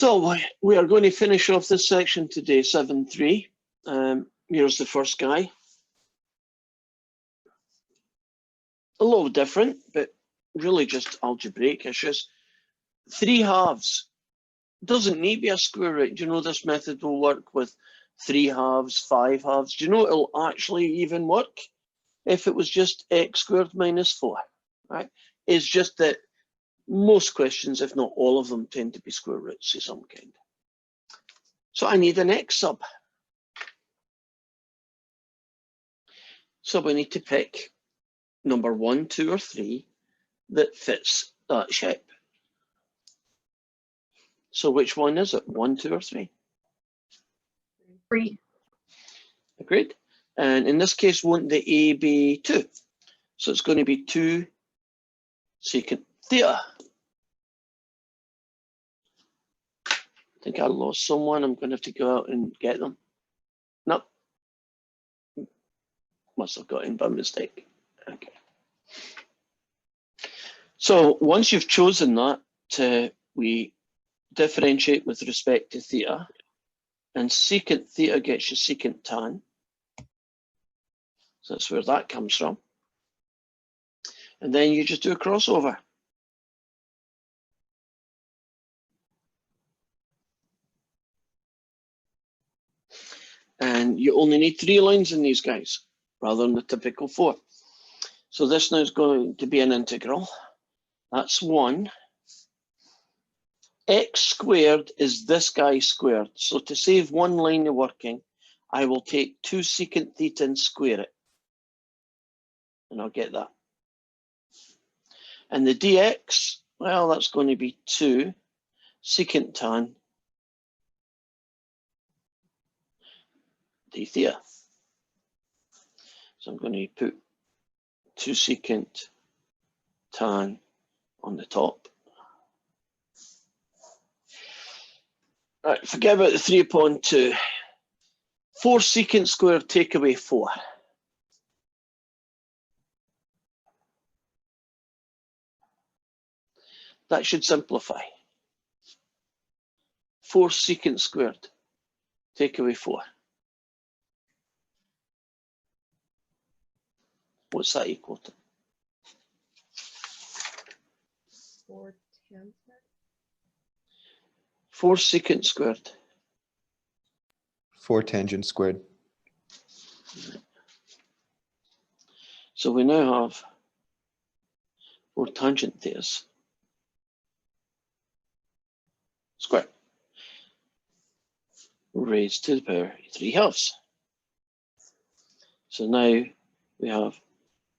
So we are going to finish off this section today, 7.3. Here's the first guy. A little different, but really just algebraic issues. 3/2 doesn't need to be a square root. Do you know this method will work with 3/2, 5/2? Do you know it'll actually even work if it was just x squared minus 4, right? It's just that most questions, if not all of them, tend to be square roots of some kind. So I need an x sub. So we need to pick number 1, 2, or 3 that fits that shape. So which one is it? 1, 2, or 3? 3. Agreed. And in this case, won't the a be 2? So it's going to be 2 secant theta. I think I lost someone. I'm going to have to go out and get them. Nope. Must have got in by mistake. Okay. So once you've chosen that, we differentiate with respect to theta, and secant theta gets you secant tan. So that's where that comes from. And then you just do a crossover. And you only need 3 lines in these guys, rather than the typical 4. So this now is going to be an integral. That's 1. X squared is this guy squared. So to save one line of working, I will take 2 secant theta and square it. And I'll get that. And the dx, well, that's going to be 2 secant tan d theta. So I'm going to put 2 secant tan on the top. Right, forget about the 3 upon 2. 4 secant squared, take away 4. That should simplify. 4 secant squared, take away 4. What's that equal to? 4 tan. 4 secant squared. 4 tangent squared. So we now have 4 tangent thetas squared raised to the power 3/2. So now we have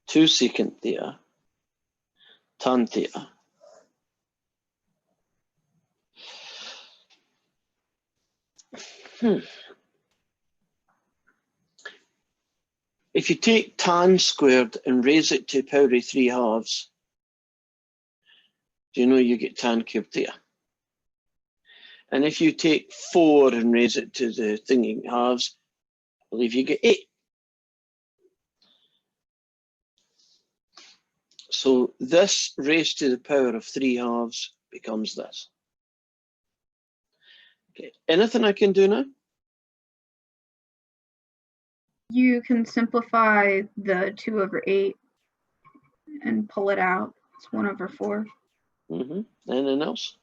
2 secant theta tan theta If you take tan squared and raise it to the power of 3/2, do you know you get tan cubed theta? And if you take 4 and raise it to the thinking halves, I believe you get 8. So this raised to the power of 3/2 becomes this. Okay, anything I can do now? You can simplify the 2/8 and pull it out. It's 1/4. Anything else?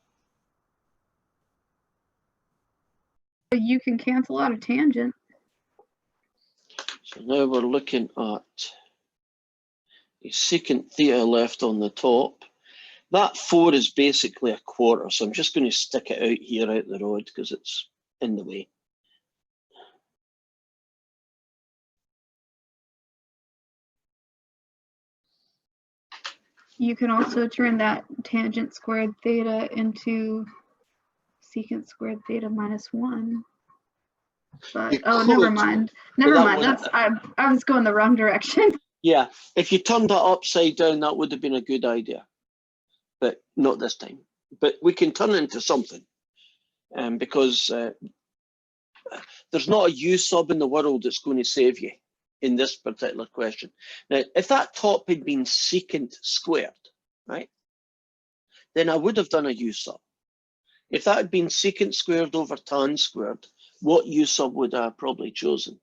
You can cancel out a tangent. So now we're looking at a secant theta left on the top. That 4 is basically 1/4, so I'm just going to stick it out here out the road because it's in the way. You can also turn that tangent squared theta into secant squared theta minus 1. But oh, never mind. Never mind. That's I was going the wrong direction. Yeah, if you turned that upside down, that would have been a good idea, but not this time. But we can turn it into something, because there's not a U sub in the world that's going to save you in this particular question. Now, if that top had been secant squared, right, then I would have done a U sub. If that had been secant squared over tan squared, what u sub would I have probably chosen?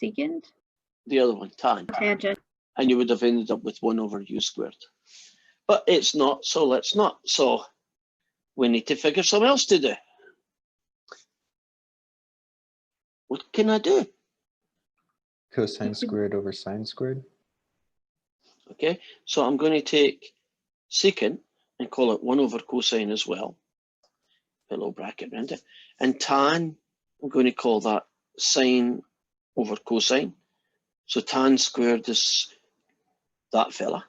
Secant? The other one, tan. Tangent. And you would have ended up with 1 over u squared. But it's not, so let's not. So we need to figure something else to do. What can I do? Cosine squared over sine squared. Okay, so I'm going to take secant and call it 1 over cosine as well. Put a little bracket around it. And tan, I'm going to call that sine over cosine. So tan squared is that fella.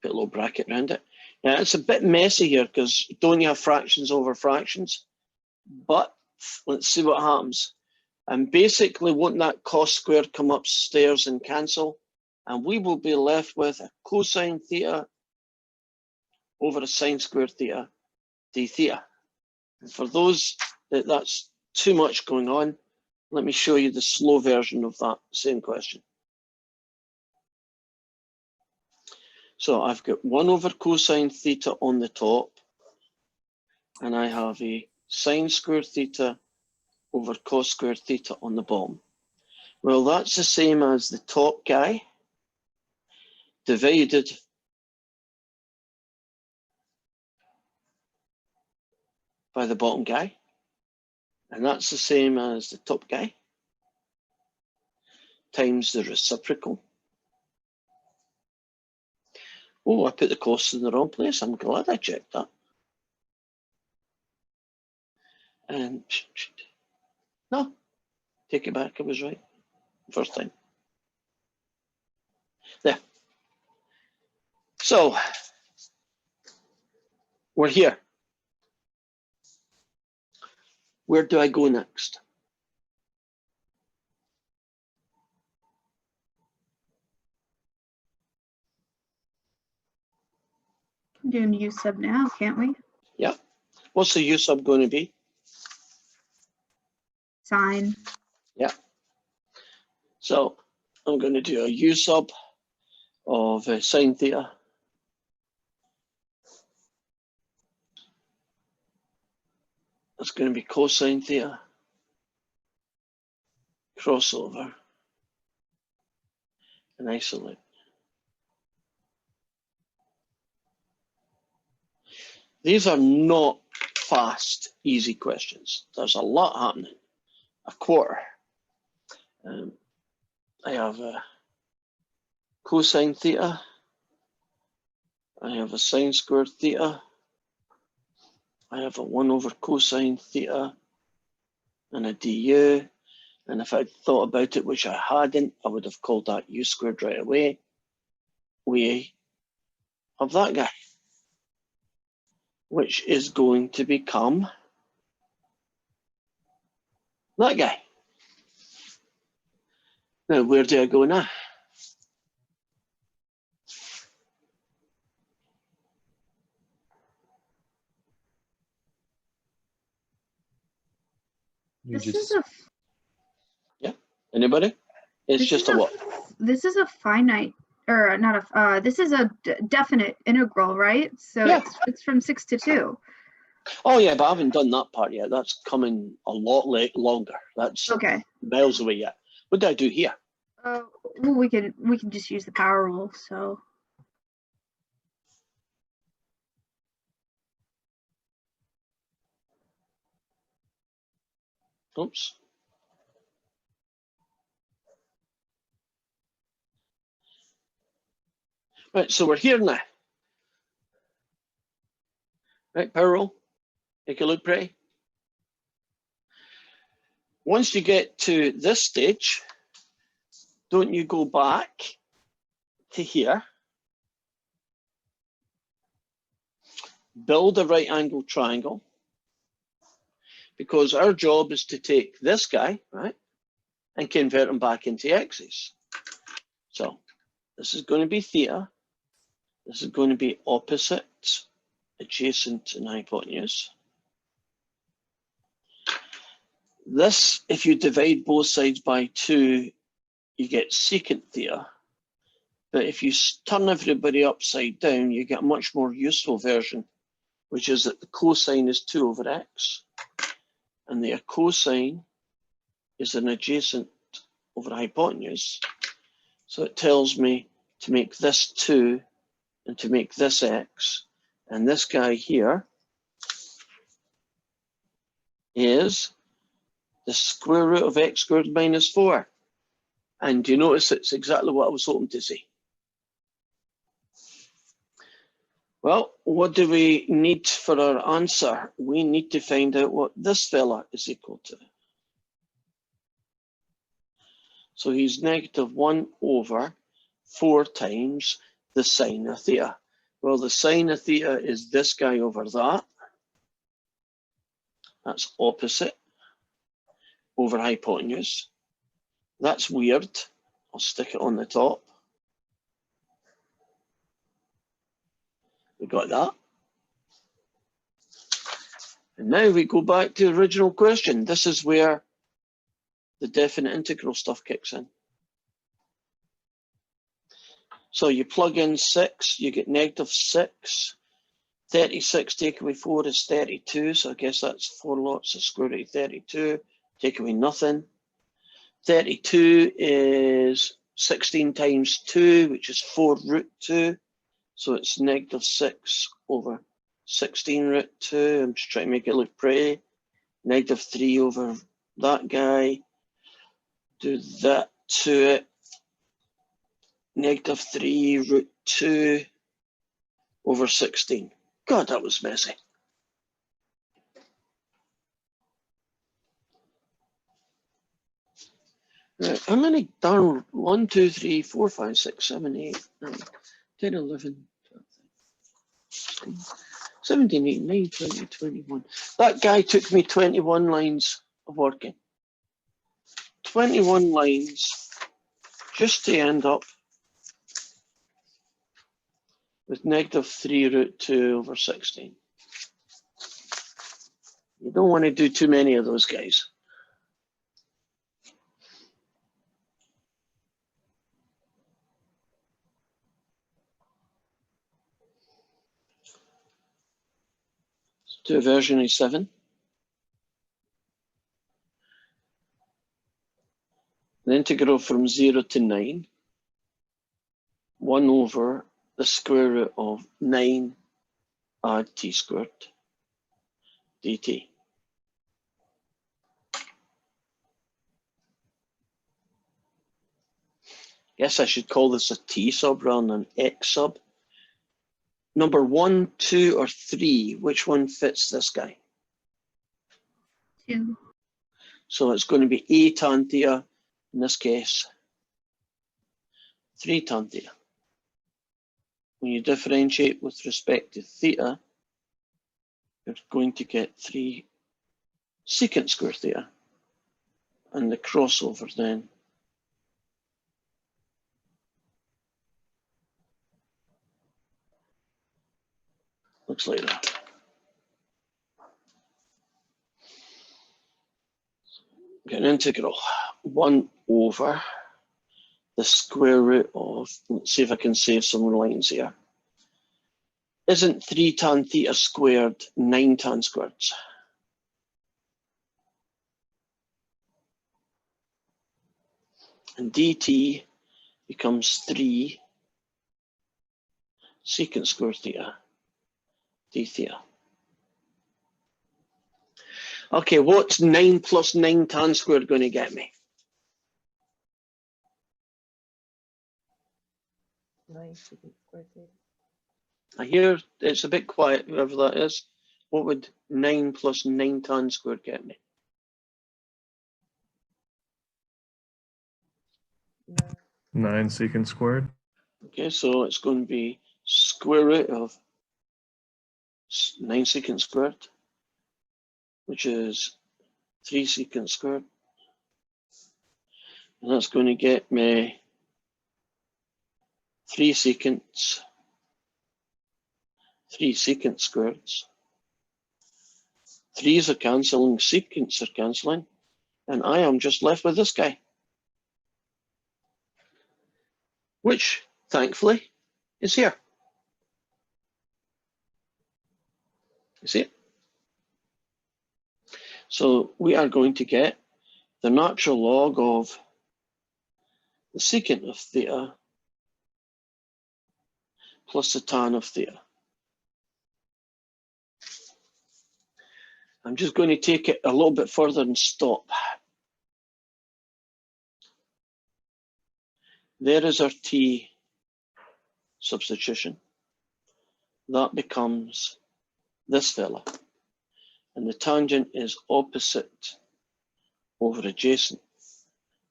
Put a little bracket around it. Now it's a bit messy here because don't you have fractions over fractions? But let's see what happens. And basically, won't that cos squared come upstairs and cancel? And we will be left with a cosine theta over a sine squared theta d theta. And for those that's too much going on, let me show you the slow version of that same question. So I've got 1 over cosine theta on the top, and I have a sine squared theta over cos squared theta on the bottom. Well, that's the same as the top guy divided by the bottom guy. And that's the same as the top guy times the reciprocal. Oh, I put the costs in the wrong place. I'm glad I checked that. And no, take it back. I was right. First time. There. So we're here. Where do I go next? Doing u sub now, can't we? Yeah. What's the u sub going to be? Sine. Yeah. So I'm going to do a u sub of sine theta. That's going to be cosine theta. Crossover. And isolate. These are not fast, easy questions. There's a lot happening. A quarter. I have a cosine theta. I have a sine squared theta. I have a 1 over cosine theta and a du. And if I'd thought about it, which I hadn't, I would have called that u squared right away. We have that guy, which is going to become that guy. Now, where do I go now? Yeah, anybody? It's just a what? This is a finite, or not a, this is a definite integral, right? So Yeah. it's from 6 to 2. Oh yeah, but I haven't done that part yet. That's coming a lot longer. That's Okay. miles away yet. What do I do here? Well, we can just use the power rule. So. Oops. Right, so we're here now. Right, power rule. Take a look, pretty. Once you get to this stage, don't you go back to here, build a right angle triangle, because our job is to take this guy, right, and convert him back into x's. So this is going to be theta. This is going to be opposite, adjacent, and hypotenuse. This, if you divide both sides by 2, you get secant theta, But if you turn everybody upside down, you get a much more useful version, which is that the cosine is 2 over x, and the cosine is an adjacent over hypotenuse. So it tells me to make this 2 and to make this x, and this guy here is the square root of x squared minus 4. And you notice it's exactly what I was hoping to see. Well, what do we need for our answer? We need to find out what this fella is equal to. So he's negative 1 over 4 times the sine of theta. Well, the sine of theta is this guy over that. That's opposite over hypotenuse. That's weird. I'll stick it on the top. We got that. And now we go back to the original question. This is where the definite integral stuff kicks in. So you plug in 6, you get negative 6. 36 take away 4 is 32, so I guess that's 4 lots of square root of 32. Take away nothing. 32 is 16 times 2, which is 4 root 2. So it's negative 6 over 16 root 2. I'm just trying to make it look pretty. Negative 3 over that guy. Do that to it. Negative 3 root 2 over 16. God, that was messy. Right, how many darn 1, 2, 3, 4, 5, 6, 7, 8, 9, 10, 11, 12, 13, 17, 18, 19, 20, 21. That guy took me 21 lines of working. 21 lines just to end up with negative 3 root 2 over 16. You don't want to do too many of those guys. Let's do version of 7. The integral from 0 to 9, 1 over the square root of 9 add t squared dt. Guess I should call this a t sub rather than x sub. Number 1, 2, or 3, which one fits this guy? 2. So it's going to be a tan theta, in this case, 3 tan theta. When you differentiate with respect to theta, you're going to get 3 secant square theta. And the crossover then looks like that. Get an integral 1 over the square root of, let's see if I can save some lines here. Isn't 3 tan theta squared 9 tan squareds? And dt becomes 3 secant square theta d theta. Okay, what's 9 plus 9 tan squared going to get me? 9 secant square theta. I hear it's a bit quiet, whoever that is. What would 9 plus 9 tan squared get me? 9 secant squared. Okay, so it's going to be square root of 9 secant squared, which is 3 secant squared. And that's going to get me 3 secants, 3 secant squareds. 3's are cancelling, secants are cancelling, and I am just left with this guy. Which thankfully, is here. You see it? So we are going to get the natural log of the secant of theta plus the tan of theta. I'm just going to take it a little bit further and stop. There is our t substitution. That becomes this fella. And the tangent is opposite over adjacent.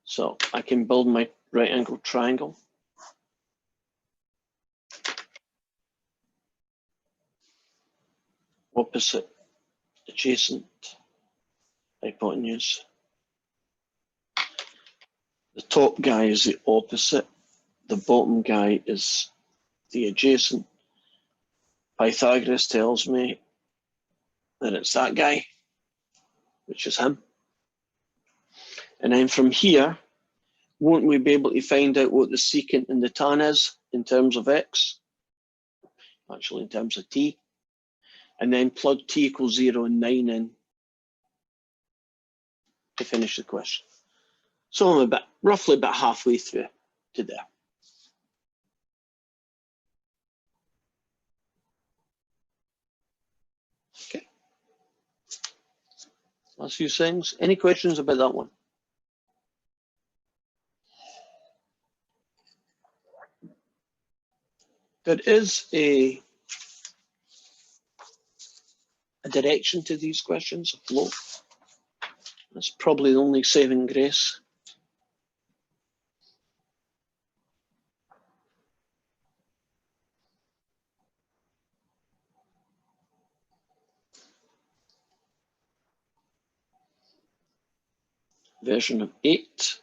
So I can build my right angled triangle. Opposite, adjacent, hypotenuse. The top guy is the opposite. The bottom guy is the adjacent. Pythagoras tells me that it's that guy, which is him. And then from here, won't we be able to find out what the secant and the tan is in terms of x? Actually, in terms of t. And then plug t equals 0 and 9 in to finish the question. So I'm roughly about halfway through to there. Okay. Last few things. Any questions about that one? There is a direction to these questions, a flow. That's probably the only saving grace. Version of 8.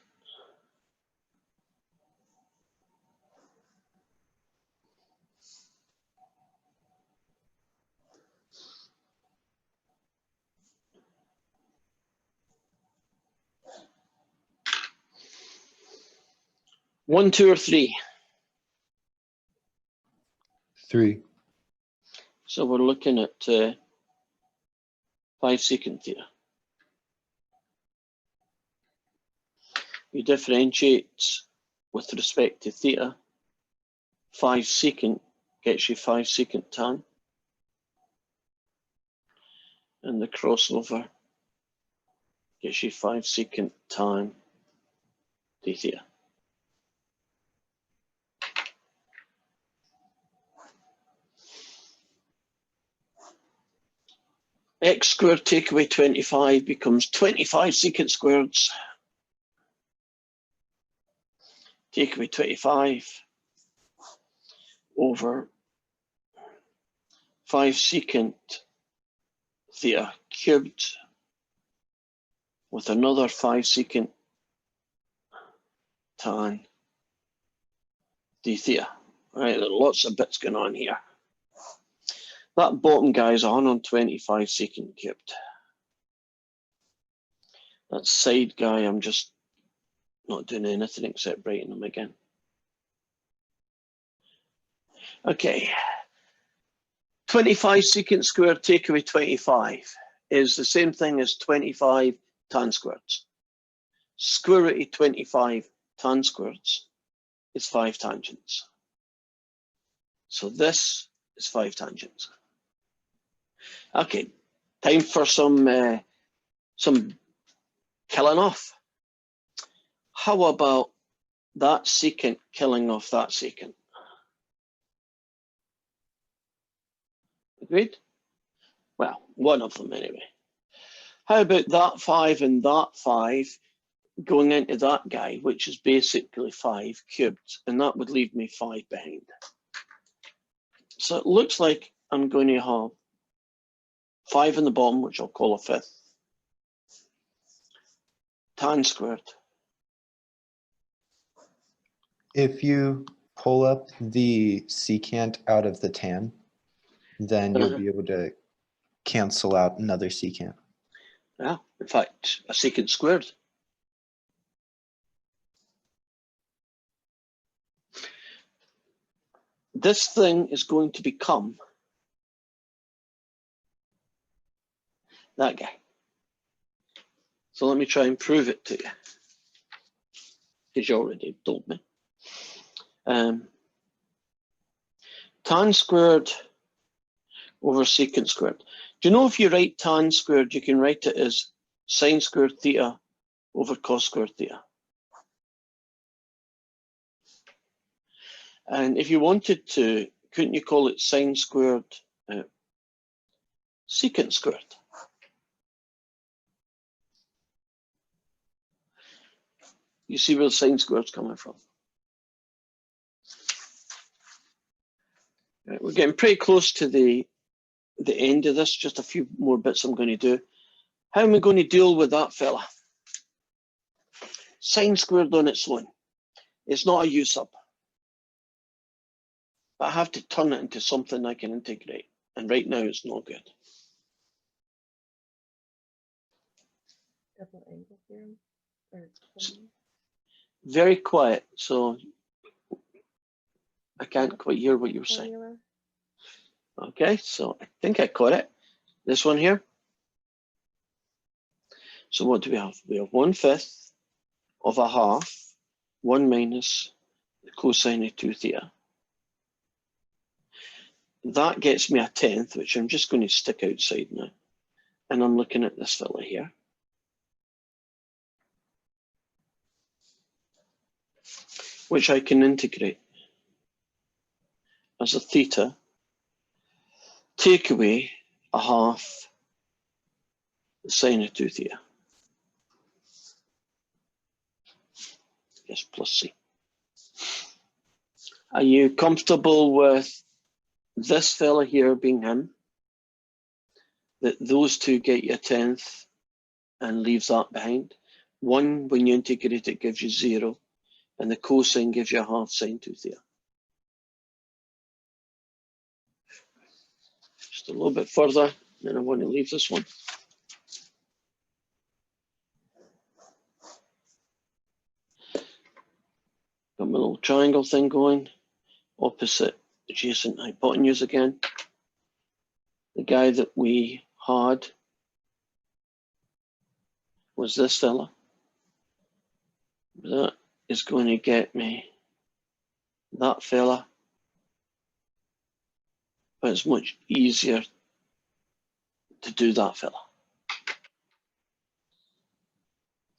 One, two, or three. 3. So we're looking at 5 secant theta. You differentiate with respect to theta. 5 secant gets you 5 secant tan. And the crossover gets you 5 secant tan d theta. X squared take away 25 becomes 25 secant squareds. Take away 25 over 5 secant theta cubed with another 5 secant tan d theta. All right, there are lots of bits going on here. That bottom guy is 125 secant cubed. That side guy, I'm just not doing anything except writing them again. Okay. 25 secant squared take away 25 is the same thing as 25 tan squareds. Square root of 25 tan squareds is 5 tangents. So this is 5 tangents. Okay, time for some killing off. How about that secant killing off that secant? Agreed? Well, one of them anyway. How about that 5 and that 5 going into that guy, which is basically 5 cubed, and that would leave me 5 behind. So it looks like I'm going to have 5 in the bottom, which I'll call a 5th, tan squared. If you pull up the secant out of the tan, then you'll be able to cancel out another secant. Yeah, in fact, a secant squared. this thing is going to become that guy. So let me try and prove it to you, because you already told me. Tan squared over secant squared. Do you know if you write tan squared, you can write it as sine squared theta over cos squared theta? And if you wanted to, couldn't you call it sine squared secant squared? You see where the sine squared's coming from? Right, we're getting pretty close to the end of this. Just a few more bits I'm going to do. How am I going to deal with that fella? Sine squared on its own. It's not a u-sub. But I have to turn it into something I can integrate. And right now it's not good. Double angle theorem? Or something? Very quiet, so I can't quite hear what you were saying. Formula? Okay, so I think I caught it. This one here. So what do we have? We have 1/5 of a half, 1 minus the cosine of 2 theta. That gets me a 1/10, which I'm just going to stick outside now. And I'm looking at this fella here. Which I can integrate as a theta. Take away a half the sine of 2 theta. Yes, plus c. Are you comfortable with this fella here being him? That those two get you a 1/10 and leaves that behind. 1, when you integrate it, gives you 0. And the cosine gives you a half sine 2 theta. Just a little bit further, then I want to leave this one. Got my little triangle thing going. Opposite adjacent hypotenuse again. The guy that we had was this fella. That is going to get me that fella. But it's much easier to do that fella.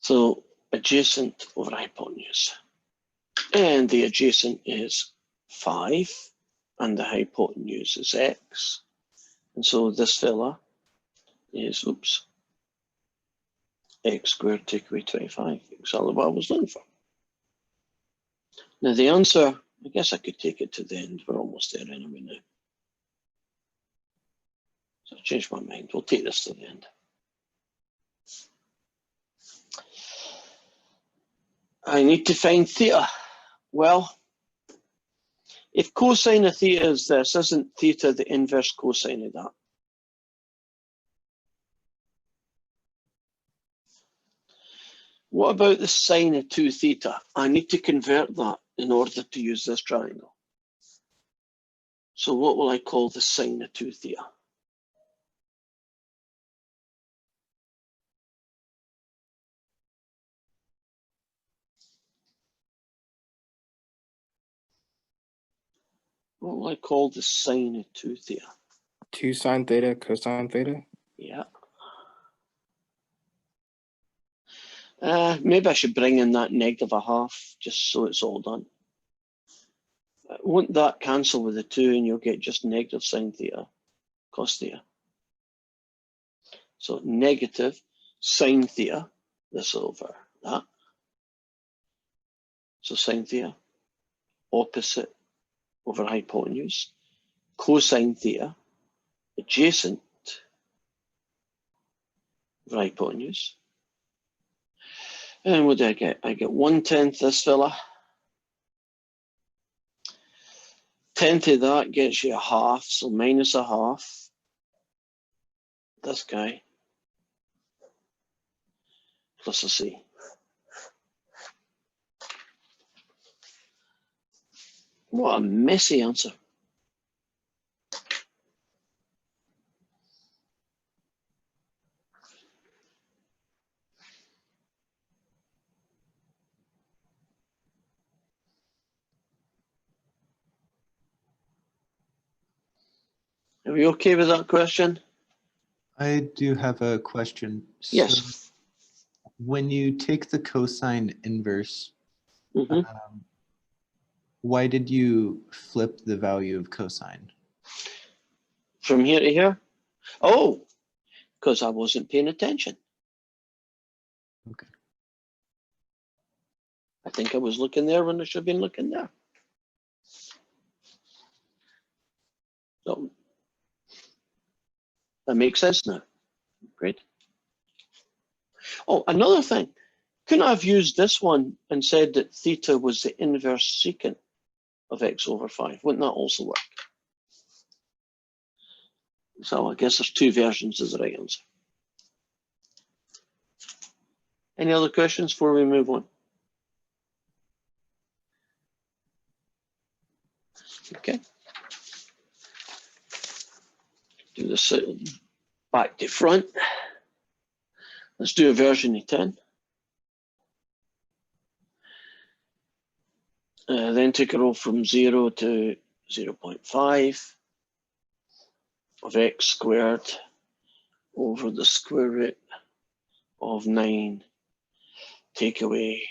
So adjacent over hypotenuse. And the adjacent is 5, and the hypotenuse is x. And so this fella is, oops, x squared take away 25, exactly what I was looking for. Now the answer, I guess I could take it to the end. We're almost there anyway now. So I changed my mind. We'll take this to the end. I need to find theta. Well, if cosine of theta is this, isn't theta the inverse cosine of that? What about the sine of 2 theta? I need to convert that in order to use this triangle. So what will I call the sine of 2 theta? What will I call the sine of 2 theta? 2 sine theta cosine theta? Yeah. Maybe I should bring in that negative a half just so it's all done. Won't that cancel with the 2 and you'll get just negative sine theta cos theta? So negative sine theta, this over that. So sine theta, opposite over hypotenuse, cosine theta, adjacent over hypotenuse. And what do I get? I get 1/10 this fella. 10th of that gets you a half, so minus a half. This guy plus a c. What a messy answer. Are we okay with that question? I do have a question. Yes. So when you take the cosine inverse, Mhm. why did you flip the value of cosine? From here to here? Oh, because I wasn't paying attention. Okay. I think I was looking there when I should have been looking there. So that makes sense now. Great. Oh, another thing. Couldn't I have used this one and said that theta was the inverse secant of x over 5? Wouldn't that also work? So I guess there's two versions of the right answer. Any other questions before we move on? Okay. Do this back to front. Let's do a version of 10. The integral from 0 to 0.5 of x squared over the square root of 9 take away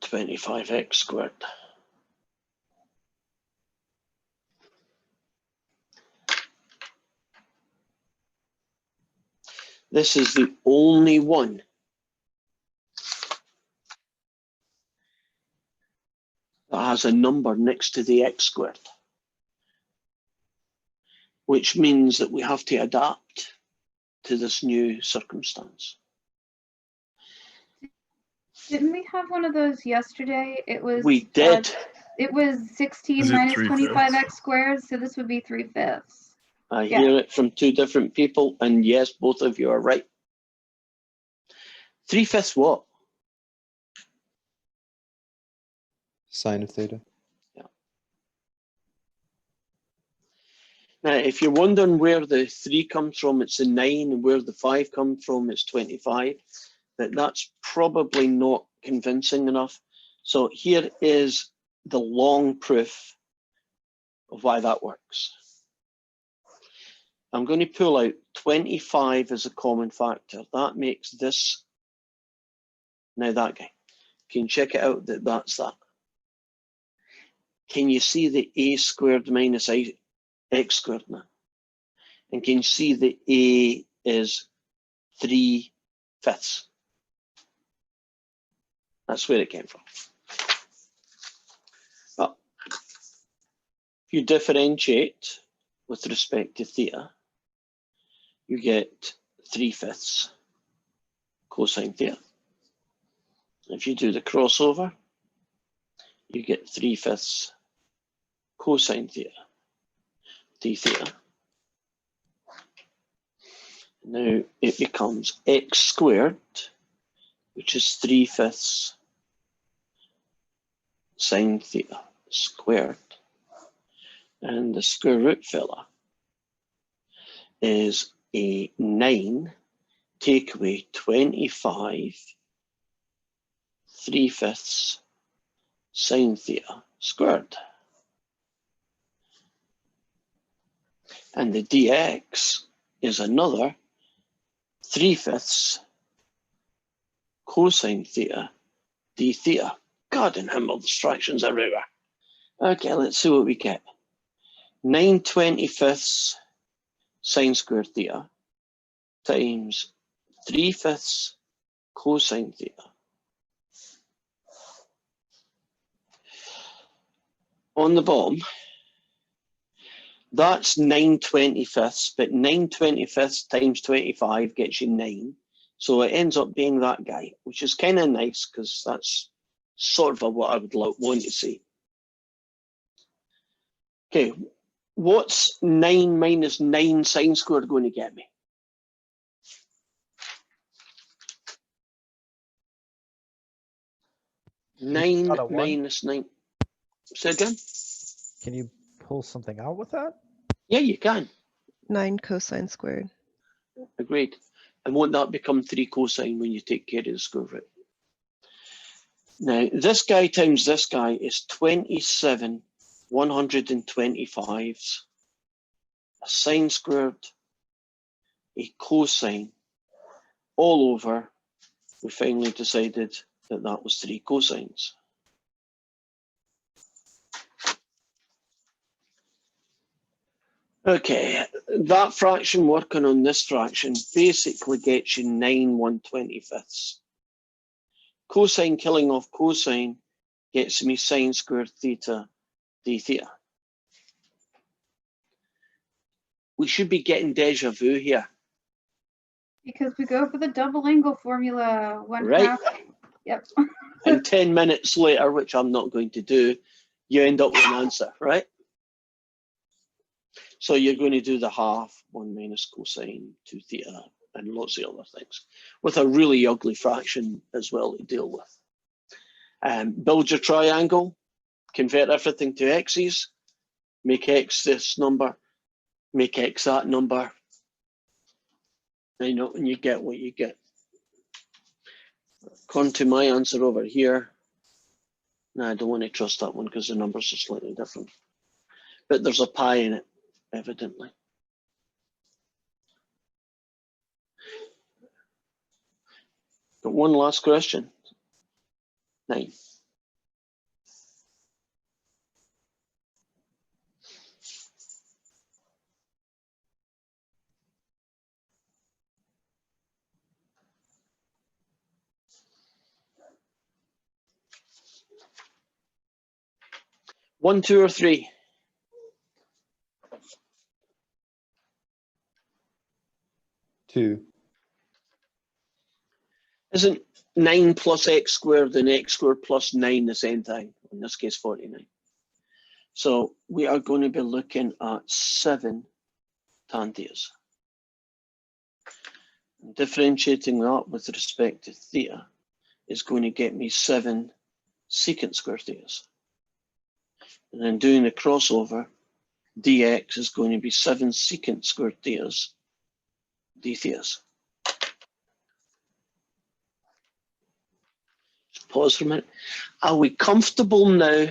25x squared. This is the only one that has a number next to the x squared, which means that we have to adapt to this new circumstance. Didn't we have one of those yesterday? It was. We did. It was 16 Is it minus 3/5? 25x squared, so this would be 3/5. I Yeah. hear it from two different people, and yes, both of you are right. 3/5 what? Sine of theta. Now, if you're wondering where the 3 comes from, it's the 9, and where the 5 comes from, it's 25. That's probably not convincing enough. So here is the long proof of why that works. I'm going to pull out 25 as a common factor. That makes this, now that guy. Can you check it out that that's that? Can you see the a squared minus x squared now? And can you see the a is 3/5? That's where it came from. But if you differentiate with respect to theta, you get 3/5 cosine theta. If you do the crossover, you get 3/5 cosine theta, d theta. Now it becomes x squared, which is 3/5 sine theta squared. And the square root fella is a 9 take away 25 3/5 sine theta squared. And the dx is another 3/5 cosine theta d theta. God in himmel, distractions everywhere. Okay, let's see what we get. 9/25 sine squared theta times 3/5 cosine theta. On the bottom, that's 9/25, but 9/25 times 25 gets you 9. So it ends up being that guy, which is kind of nice because that's sort of what I would want to see. Okay, what's 9 minus 9 sine squared going to get me? Nine Out of one? minus 9. Say again? Can you pull something out with that? Yeah, you can. 9 cosine squared. Agreed. And won't that become 3 cosine when you take care of the square root? Now, this guy times this guy is 27 125s. a sine squared, a cosine, all over, we finally decided that that was 3 cosines. Okay, that fraction working on this fraction basically gets you 9 1/25. Cosine killing off cosine gets me sine squared theta d theta. We should be getting deja vu here. Because we go for the double angle formula. One Right. half. Yep. And 10 minutes later, which I'm not going to do, you end up with an answer, right? So you're going to do the half 1 minus cosine 2 theta and lots of other things with a really ugly fraction as well to deal with. Build your triangle, convert everything to x's, make x this number, make x that number, and you get what you get. Come to my answer over here. No, I don't want to trust that one because the numbers are slightly different. But there's a pi in it, evidently. Got one last question. 9. One, 2, or 3? Two. Isn't 9 plus x squared and x squared plus 9 the same thing? In this case, 49. So we are going to be looking at 7 tan thetas. Differentiating that with respect to theta is going to get me 7 secant square thetas. And then doing the crossover, dx is going to be 7 secant squared thetas, d thetas. Just pause for a minute. Are we comfortable now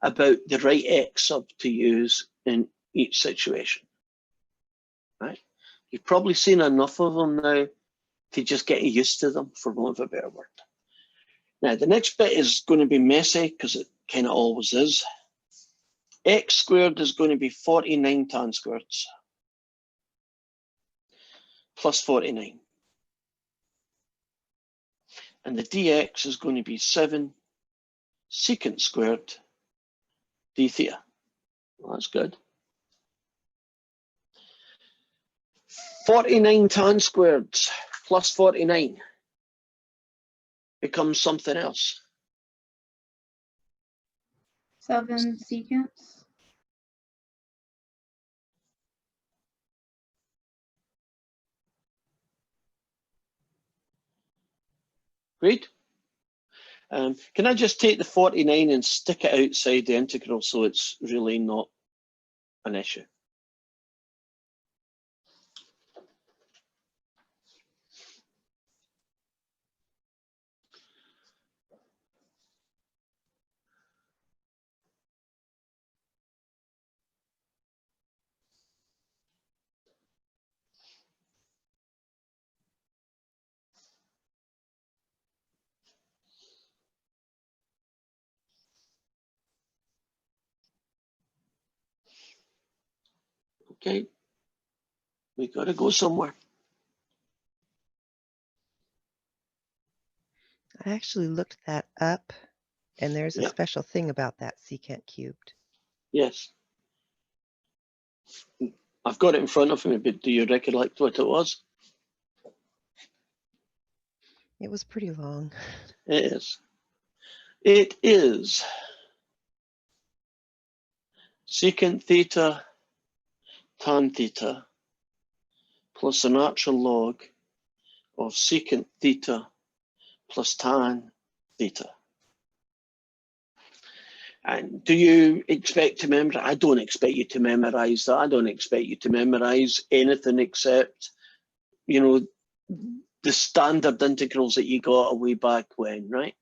about the right x sub to use in each situation? Right? You've probably seen enough of them now to just get used to them, for want of a better word. Now, the next bit is going to be messy because it kind of always is. X squared is going to be 49 tan squareds plus 49. And the dx is going to be 7 secant squared d theta. Well, that's good. 49 tan squareds plus 49 becomes something else. 7 secants. Great. Can I just take the 49 and stick it outside the integral so it's really not an issue? Okay, we got to go somewhere. I actually looked that up, and there's a Yep. special thing about that secant cubed. Yes. I've got it in front of me, but do you recollect what it was? It was pretty long. It is. It is secant theta tan theta plus the natural log of secant theta plus tan theta. And do you expect to memorize? I don't expect you to memorize that. I don't expect you to memorize anything except, you know, the standard integrals that you got way back when, right?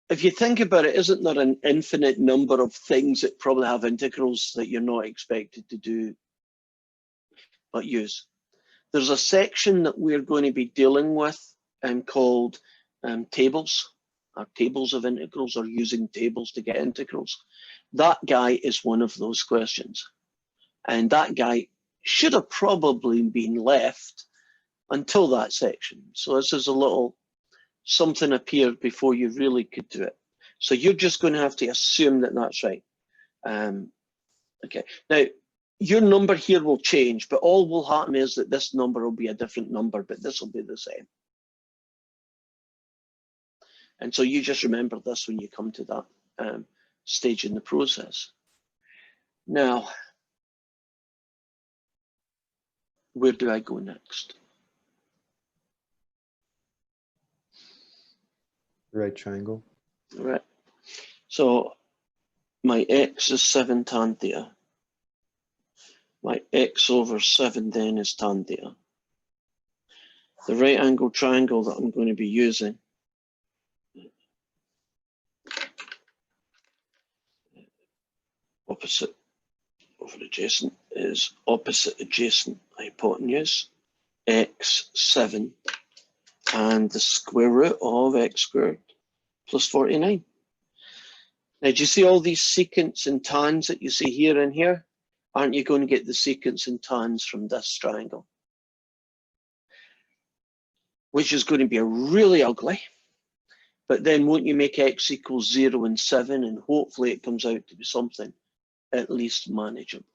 If you think about it, isn't there an infinite number of things that probably have integrals that you're not expected to do but use. There's a section that we're going to be dealing with called tables, or tables of integrals, or using tables to get integrals. That guy is one of those questions. And that guy should have probably been left until that section. So this is a little something appeared before you really could do it. So you're just going to have to assume that that's right. Okay, now your number here will change, but all will happen is that this number will be a different number, but this will be the same. And so you just remember this when you come to that stage in the process. Now, where do I go next? Right triangle. All right. So my x is 7 tan theta. My x over 7 then is tan theta. The right angle triangle that I'm going to be using opposite over adjacent is opposite adjacent hypotenuse, x7, and the square root of x squared plus 49. Now, do you see all these secants and tans that you see here and here? Aren't you going to get the secants and tans from this triangle? Which is going to be really ugly. But then won't you make x equals 0 and 7, and hopefully it comes out to be something at least manageable.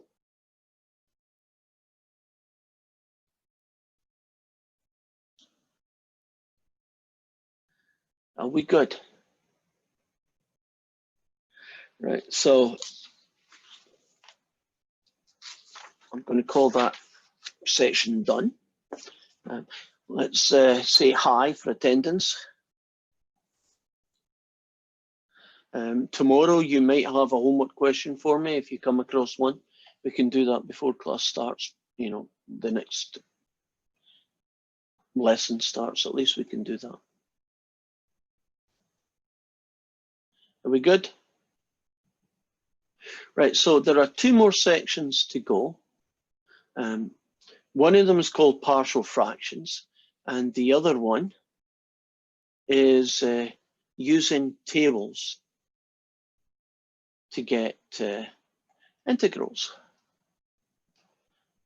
Are we good? Right, so I'm going to call that section done. Let's say hi for attendance. Tomorrow you might have a homework question for me if you come across one. We can do that before class starts, you know, the next lesson starts. At least we can do that. Are we good? Right, so there are 2 more sections to go. One of them is called partial fractions, and the other one is using tables to get integrals.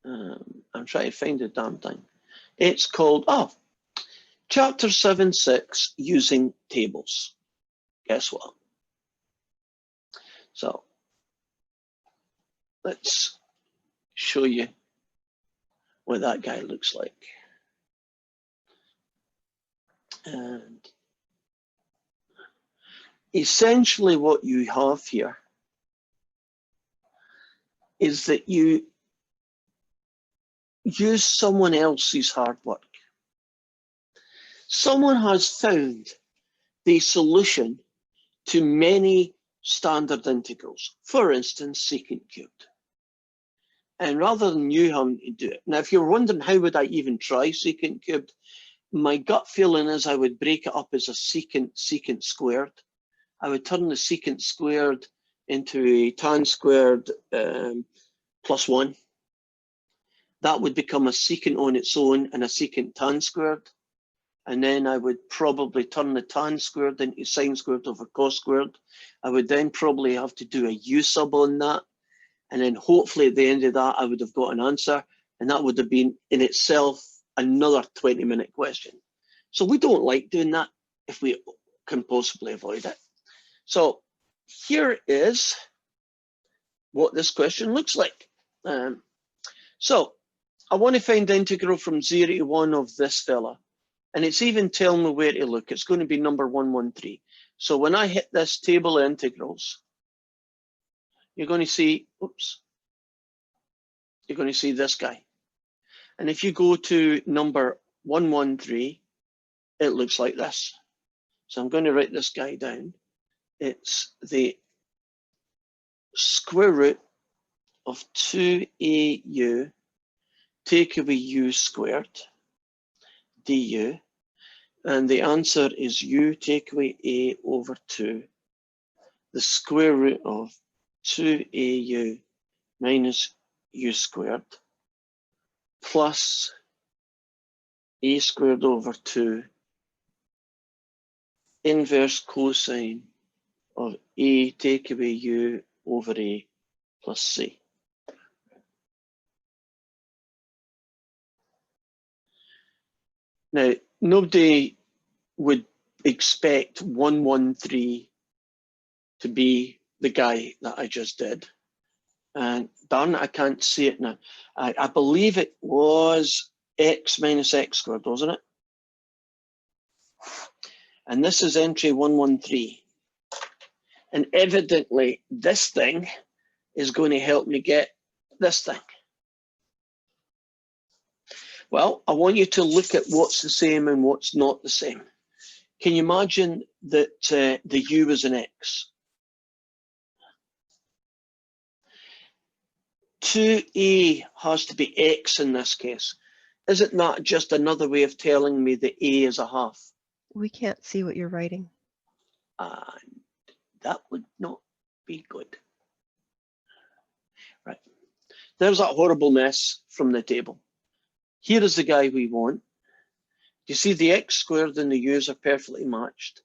I'm trying to find the damn thing. It's called, Chapter 7.6, using tables. Guess what? So let's show you what that guy looks like. And essentially what you have here is that you use someone else's hard work. Someone has found the solution to many standard integrals, for instance, secant cubed. And rather than you having to do it, now if you're wondering how would I even try secant cubed, my gut feeling is I would break it up as a secant squared. I would turn the secant squared into a tan squared plus 1. That would become a secant on its own and a secant tan squared. And then I would probably turn the tan squared into sine squared over cos squared. I would then probably have to do a u sub on that. And then hopefully at the end of that, I would have got an answer. And that would have been in itself another 20-minute question. So we don't like doing that if we can possibly avoid it. So here is what this question looks like. So I want to find the integral from 0 to 1 of this fella. And it's even telling me where to look. It's going to be number 113. So when I hit this table of integrals, you're going to see, oops, you're going to see this guy. And if you go to number 113, it looks like this. So I'm going to write this guy down. It's the square root of 2au take away u squared du, and the answer is u take away a over 2, the square root of 2au minus u squared plus a squared over 2 inverse cosine of a take away u over a plus c. Now, nobody would expect 113 to be the guy that I just did. And darn it, I can't see it now. I believe it was x minus x squared, wasn't it? And this is entry 113. And evidently, this thing is going to help me get this thing. Well, I want you to look at what's the same and what's not the same. Can you imagine that the u is an x? 2a has to be x in this case. Isn't that just another way of telling me that a is a half? We can't see what you're writing. And that would not be good. Right. There's that horrible mess from the table. Here is the guy we want. You see the x squared and the u's are perfectly matched.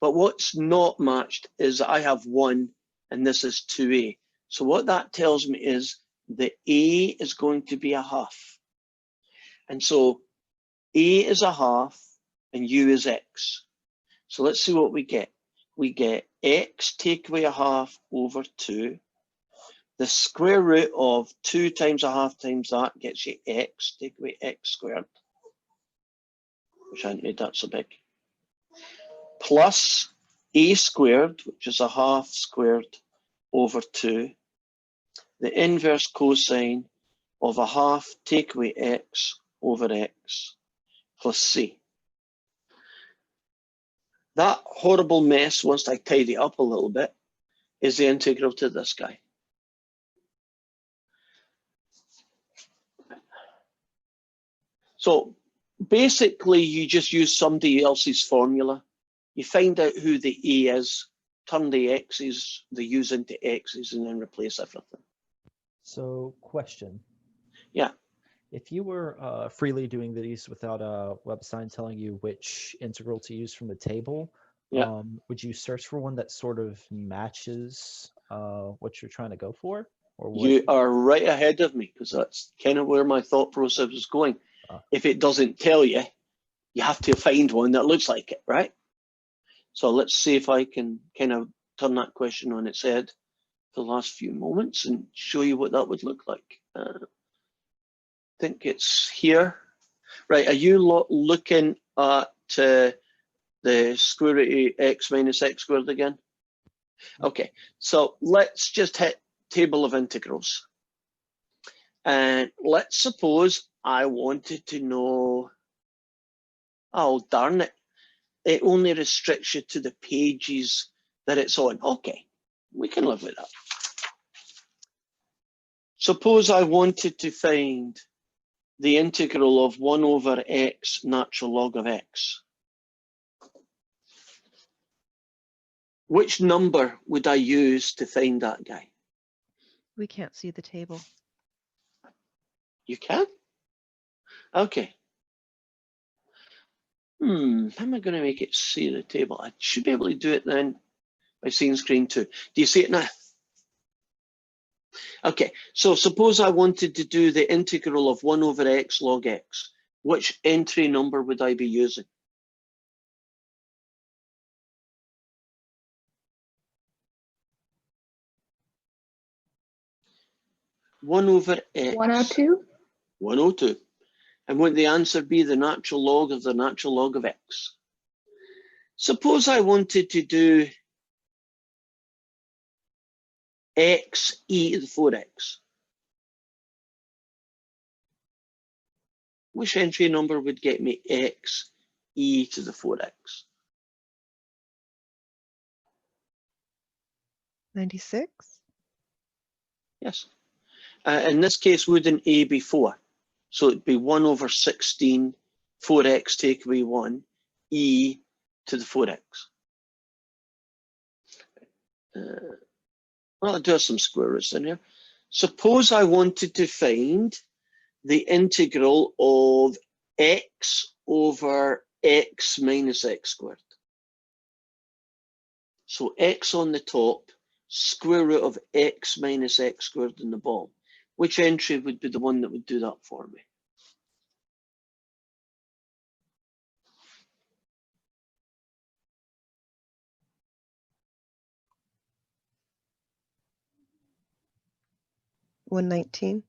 But what's not matched is I have 1 and this is 2a. So what that tells me is that a is going to be a half. And so a is a half and u is x. So let's see what we get. We get x take away a half over 2. The square root of 2 times a half times that gets you x, take away x squared. Which I hadn't made that so big. Plus a squared, which is a half squared over 2. The inverse cosine of a half take away x over x plus c. That horrible mess, once I tidy up a little bit, is the integral to this guy. So basically, you just use somebody else's formula. You find out who the a is, turn the x's, the u's into x's, and then replace everything. So, question. Yeah. If you were freely doing these without a web sign telling you which integral to use from the table, Yeah. would you search for one that sort of matches what you're trying to go for? Or what? You are right ahead of me, because that's kind of where my thought process was going. If it doesn't tell you, you have to find one that looks like it, right? So let's see if I can kind of turn that question on its head for the last few moments and show you what that would look like. I think it's here. Right, are you looking at the square root of x minus x squared again? Okay, so let's just hit table of integrals. And let's suppose I wanted to know, oh darn it, it only restricts you to the pages that it's on. Okay, we can live with that. Suppose I wanted to find the integral of 1 over x natural log of x. Which number would I use to find that guy? We can't see the table. You can? Okay. How am I going to make it see the table? I should be able to do it then by seeing screen 2. Do you see it now? Okay, so suppose I wanted to do the integral of 1 over x log x. Which entry number would I be using? One over x. 102. 102. And would the answer be the natural log of the natural log of x? Suppose I wanted to do x e to the 4x. Which entry number would get me x e to the 4x? 96? Yes. In this case, wouldn't a be 4? So it'd be 1 over 16, 4x take away 1, e to the 4x. Well, I'll do some square roots in here. Suppose I wanted to find the integral of x over x minus x squared. So x on the top, square root of x minus x squared in the bottom. Which entry would be the one that would do that for me? $119.